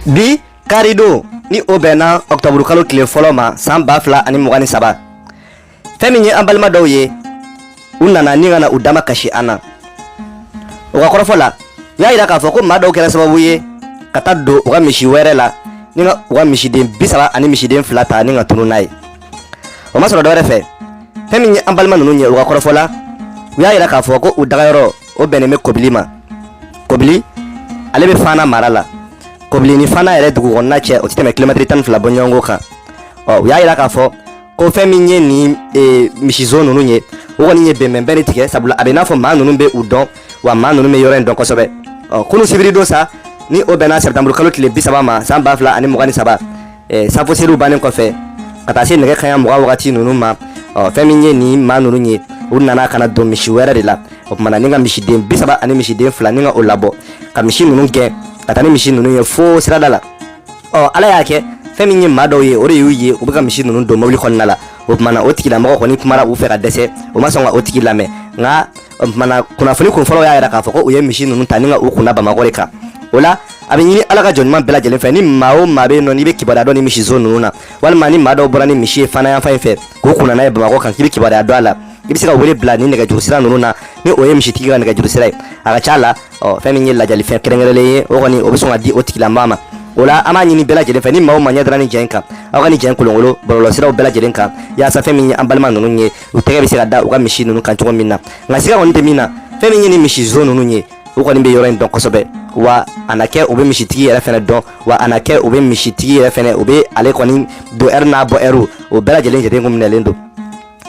bi karido ni o bɛnna octobre kalo tile fɔlɔ ma san 2023 fɛn min ye an balima dɔw ye u nana ni kana u dama kasi an na o ka kɔrɔfɔ la u y'a yira k'a fɔ ko maa dɔw kɛra sababu ye ka taa don u ka misi wɛrɛ la ni ka u ka misiden 30 ani misiden 2 ta ni ka tunu n'a ye o ma sɔrɔ dɔwɛrɛ fɛ fɛn min ye an balima ninnu ye u ka kɔrɔfɔ la u y'a yira k'a fɔ ko u dagayɔrɔ o bɛnnen bɛ Kobili ma. Kobili ale bɛ Fana mara la. Kobili ni Fana yɛrɛ dugu kɔnɔna cɛ o tɛ tɛmɛ kilomɛtiri 12 bɔ ɲɔgɔn kan. U y'a yira k'a fɔ ko fɛn min ye nin misizo ninnu ye o kɔni ye bɛnbɛnbɛn de tigɛ sabula a bɛ n'a fɔ maa ninnu bɛ u dɔn wa maa ninnu bɛ yɔrɔ in dɔn kosɛbɛ. Kunu sibiri don sa ni o bɛnna septembre kalo tile 30 ma san 2023 safo seliw bannen kɔfɛ ka taa se nɛgɛ kanɲɛ 20 wagati ninnu ma fɛn min ye nin maa ninnu ye u nana kana don misi wɛrɛ de la o kumana ni ka misiden 30 ani misiden 2 ni ka o labɔ ka misi ninnu gɛn ka taa ni misi ninnu ye fo sirada la ala y'a kɛ fɛn min ye maa dɔw ye o de y'u ye u bɛ ka misi ninnu don mobili kɔnɔna la o kumana o tigilamɔgɔ kɔni kumara u fɛ ka dɛsɛ o ma sɔn ka o tigi lamɛn nka o kumana kunnafoni kun fɔlɔ y'a yira k'a fɔ ko u ye misi ninnu ta ni ka u kunna Bamakɔ de kan o la a bɛ ɲini ala ka jɔnɲuman bɛɛ lajɛlen fɛ ni maa o maa bɛ yen nɔ n'i bɛ kibaruya dɔn ni misizo ninnu na walima ni maa dɔw bɔra ni misi ye Fana yanfan in fɛ k'u kunna n'a ye Bamakɔ kan k'i bɛ kibaruya dɔn a la i bɛ se ka wele bila ni nɛgɛjuru sira ninnu na ni o ye misitigi ka nɛgɛjuru sira ye a ka ca la fɛn min ye lajalifɛn kɛrɛnkɛrɛnlen ye o kɔni o bɛ sɔn ka di o tigilamɔgɔ ma o la an b'a ɲini bɛɛ lajɛlen fɛ ni maa o maa ɲɛ dara ni jɛn kan aw ka ni jɛn kolonkolon bɔlɔlɔsiraw bɛɛ lajɛlen kan yaasa fɛn min ye an balima ninnu ye u tɛgɛ bɛ se ka da u ka misi ninnu kan cogo min na nka siga kɔni tɛ min na fɛn min ye ni misizo ninnu ye u kɔni bɛ yɔrɔ in dɔn kosɛbɛ wa a na kɛ u bɛ misitigi yɛrɛ fɛnɛ dɔn wa a na kɛ u bɛ misitigi yɛrɛ fɛnɛ u bɛ ale kɔni don ɛri n'a bɔ ɛriw o bɛɛ lajɛlen jate kun minɛlen don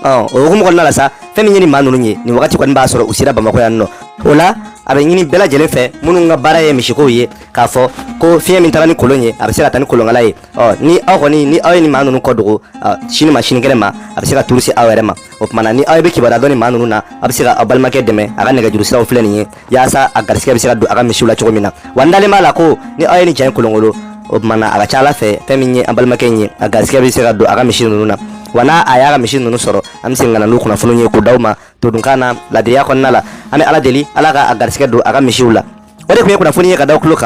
o hukumu kɔnɔna la sa fɛn min ye ni maa ninnu ye nin wagati kɔni b'a sɔrɔ u sera Bamakɔ yan nɔ o la a bɛ ɲini bɛɛ lajɛlen fɛ minnu ka baara ye misikow ye k'a fɔ ko fiɲɛ min taara ni kolon ye a bɛ se ka taa ni kolonkala ye ni aw kɔni ni aw ye ni maa ninnu kɔ dogo sini ma sinikɛnɛ ma a bɛ se ka turu se aw yɛrɛ ma o kumana ni aw bɛ kibaruya dɔn ni maa ninnu na a bɛ se ka aw balimakɛ dɛmɛ a ka nɛgɛjuru siraw filɛ nin ye yaasa a garisigɛ bɛ se ka don a ka misiw la cogo min na wa n dalen b'a la ko ni aw ye ni jɛn kolonkolon o kumana a ka ca ala fɛ fɛn min ye an balimakɛ in ye a garisigɛ bɛ se ka don a ka misi ninnu na wa n'a a y'a ka misi ninnu sɔrɔ an bɛ se ka na n'u kunnafoniw ye k'o d'aw ma todunkan na ladiriya kɔnɔna la an bɛ ala deli ala ka a garisigɛ don a ka misiw la o de tun ye kunnafoni ye ka d'aw tulo kan